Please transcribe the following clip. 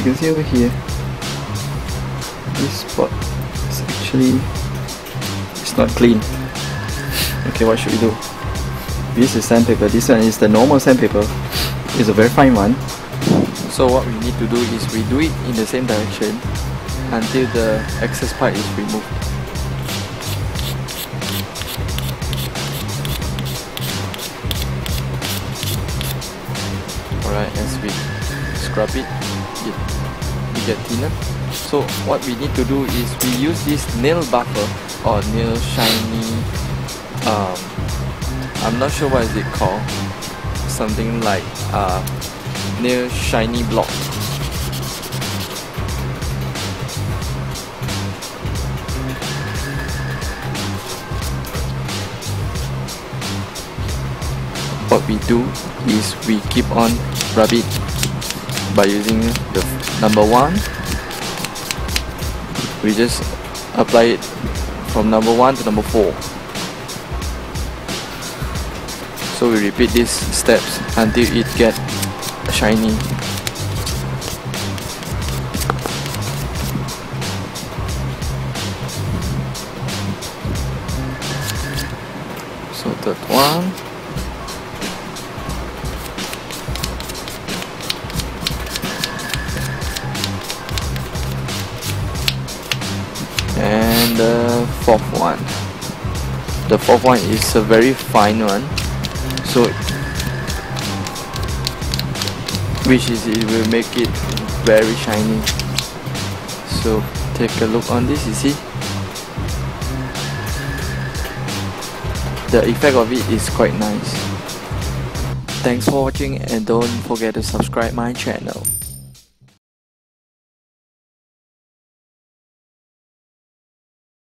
you can see over here, this spot is actually, it's not clean. Okay, what should we do? This is sandpaper. This one is the normal sandpaper. It's a very fine one. So what we need to do is we do it in the same direction until the excess part is removed. Alright, as we scrub it, we get thinner. So what we need to do is we use this nail buffer or nail shiny, I'm not sure what is it called, something like nail shiny block. What we do is we keep on rub it by using the number 1. We just apply it from number 1 to number 4. So we repeat these steps until it gets shiny. So third one. And the fourth one. The fourth one is a very fine one, so which is it will make it very shiny. So take a look on this, you see the effect of it is quite nice. Thanks for watching and don't forget to subscribe my channel.